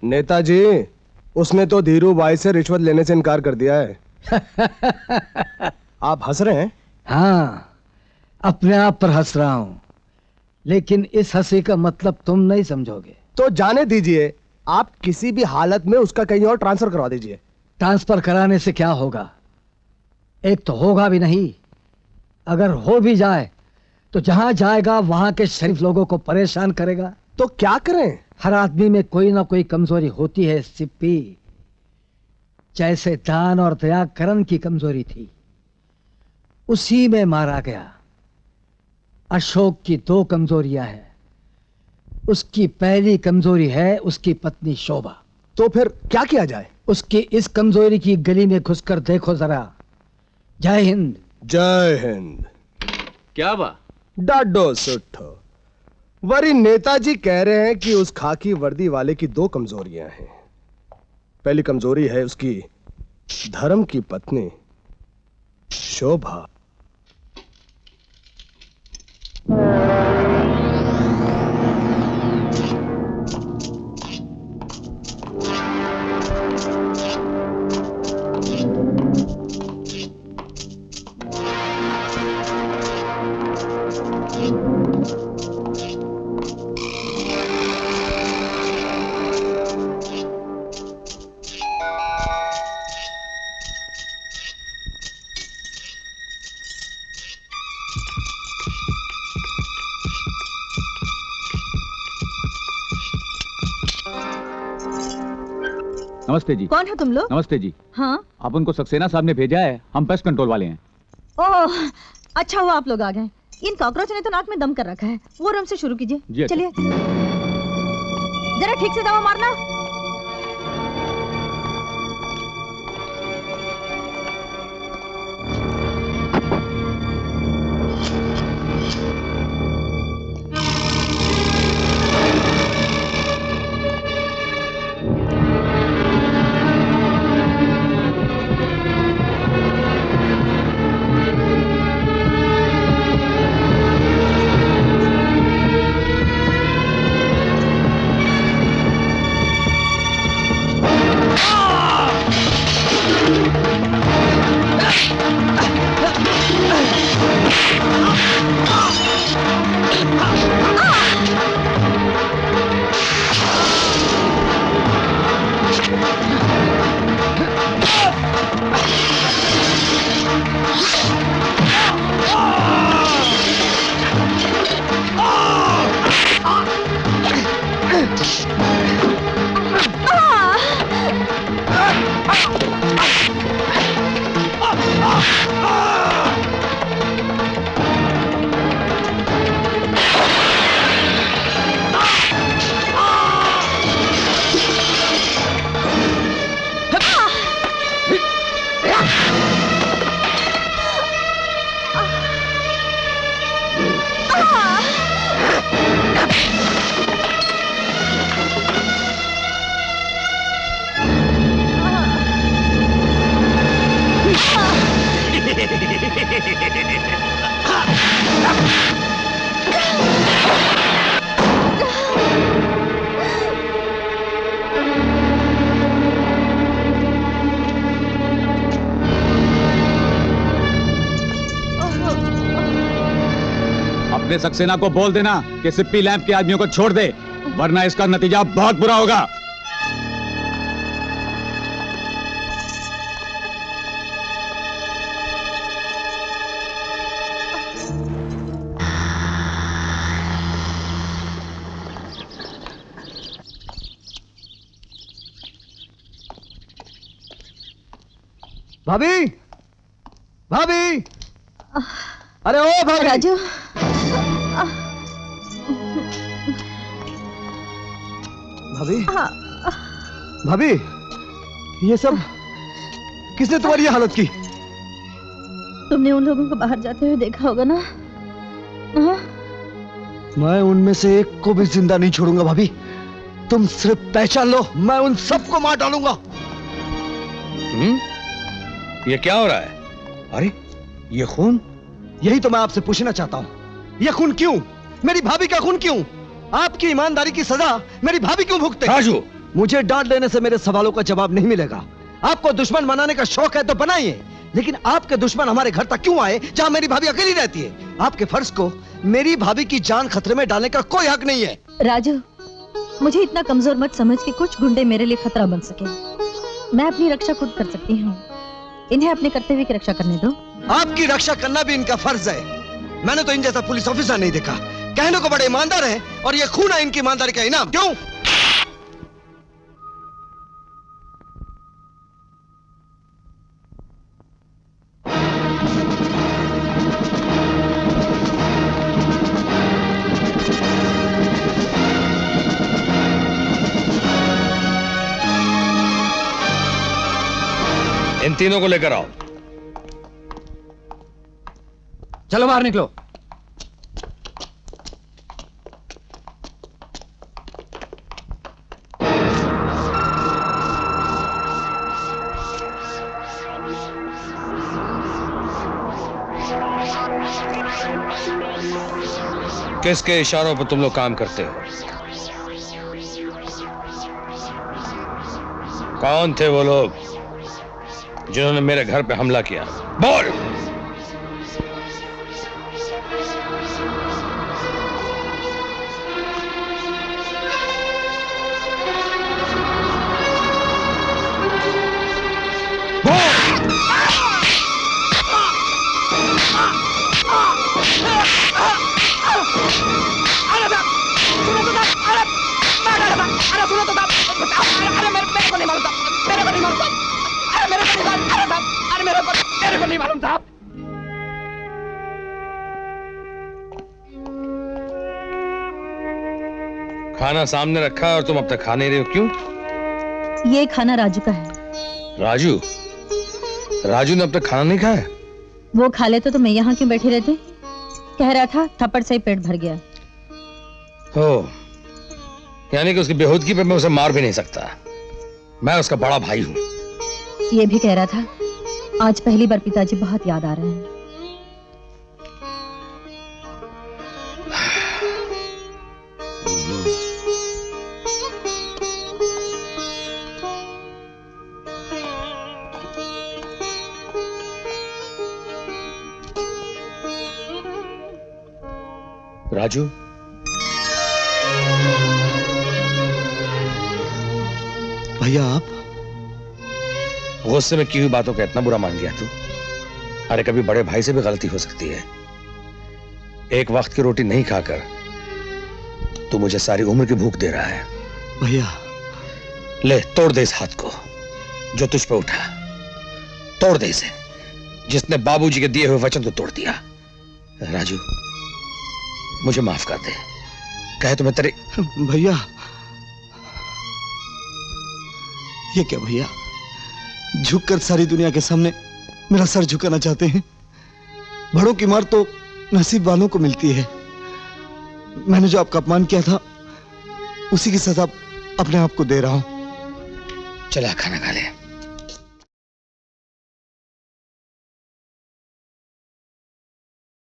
नेताजी, उसने तो धीरू भाई से रिश्वत लेने से इनकार कर दिया है। आप हंस रहे हैं? हाँ, अपने आप पर हंस रहा हूं, लेकिन इस हंसी का मतलब तुम नहीं समझोगे। तो जाने दीजिए, आप किसी भी हालत में उसका कहीं और ट्रांसफर करवा दीजिए। ट्रांसफर कराने से क्या होगा? एक तो होगा भी नहीं, अगर हो भी जाए तो जहां जाएगा वहां के शरीफ लोगों को परेशान करेगा। तो क्या करें? हर आदमी में कोई ना कोई कमजोरी होती है सिप्पी। जैसे दान और दया करण की कमजोरी थी, उसी में मारा गया। अशोक की 2 कमजोरियां हैं। उसकी पहली कमजोरी है उसकी पत्नी शोभा। तो फिर क्या किया जाए? उसकी इस कमजोरी की गली में घुसकर देखो जरा। जय हिंद। जय हिंद। क्या बा? डाडो सुठो। वरी नेताजी कह रहे हैं कि उस खाकी वर्दी वाले की 2 कमजोरियां हैं। पहली कमजोरी है उसकी धर्म की पत्नी शोभा। नमस्ते जी। कौन है तुम लोग? नमस्ते जी। हाँ, आप उनको सक्सेना साहब ने भेजा है, हम पेस्ट कंट्रोल वाले हैं। ओह, अच्छा हुआ आप लोग आ गए। इन कॉकरोच ने तो नाक में दम कर रखा है। वो रूम से शुरू कीजिए। चलिए, जरा ठीक से दवा मारना। अपने सक्सेना को बोल देना कि सिप्पी लैंप के आदमियों को छोड़ दे, वरना इसका नतीजा बहुत बुरा होगा। भाभी, भाभी, अरे ओ भाभी। राजू, भाभी, भाभी, ये सब किसने तुम्हारी ये हालत की? तुमने उन लोगों को बाहर जाते हुए देखा होगा ना? हाँ? मैं उनमें से एक को भी जिंदा नहीं छोड़ूंगा भाभी। तुम सिर्फ पहचान लो, मैं उन सबको मार डालूंगा। ये क्या हो रहा है? अरे ये खून? यही तो मैं आपसे पूछना चाहता हूँ, ये खून क्यों? मेरी भाभी का खून क्यों? आपकी ईमानदारी की सजा मेरी भाभी क्यों भुगते? राजू, मुझे डांट लेने से मेरे सवालों का जवाब नहीं मिलेगा। आपको दुश्मन बनाने का शौक है तो बनाइए, लेकिन आपके दुश्मन हमारे घर तक क्यों आए जहां मेरी भाभी अकेली रहती है? आपके फर्ज को मेरी भाभी की जान खतरे में डालने का कोई हक नहीं है। राजू, मुझे इतना कमजोर मत समझ कि कुछ गुंडे मेरे लिए खतरा बन सके। मैं अपनी रक्षा खुद कर सकती हूँ, इन्हें अपने कर्तव्य की रक्षा करने दो। आपकी रक्षा करना भी इनका फर्ज है। मैंने तो इन जैसा पुलिस ऑफिसर नहीं देखा। कहने को बड़े ईमानदार हैं और ये खून है इनकी ईमानदारी का इनाम। क्यों? इन तीनों को लेकर आओ। चलो बाहर निकलो। किसके इशारों पर तुम लोग काम करते हो? कौन थे वो लोग जिन्होंने मेरे घर पे हमला किया? बोल। खाना सामने रखा और तुम अब तक खा नहीं रहे हो, क्यों? ये खाना राजू का है। राजू? राजू ने अब तक खाना नहीं खाया? वो खा लेते तो मैं यहाँ क्यों बैठी रहती? कह रहा था थप्पड़ से ही पेट भर गया। हो, यानी कि उसकी बेहूदगी पे मैं उसे मार भी नहीं सकता। मैं उसका बड़ा भाई हूं। ये भी कह रहा था आज पहली बार पिताजी बहुत याद आ रहे हैं। राजू, भैया आप गुस्से में की हुई बातों का इतना बुरा मान गया तू? अरे कभी बड़े भाई से भी गलती हो सकती है। एक वक्त की रोटी नहीं खाकर तू मुझे सारी उम्र की भूख दे रहा है। भैया ले, तोड़ दे इस हाथ को जो तुझ पे उठा। तोड़ दे इसे, जिसने बाबूजी के दिए हुए वचन को तोड़ दिया। राजू, मुझे माफ कर दे। कहे तो मैं तेरे... भैया ये क्या भैया, झुककर सारी दुनिया के सामने मेरा सर झुकाना चाहते हैं? बड़ों की मार तो नसीब वालों को मिलती है। मैंने जो आपका अपमान किया था उसी की सजा अपने आप को दे रहा हूं। चला खाना खा ले।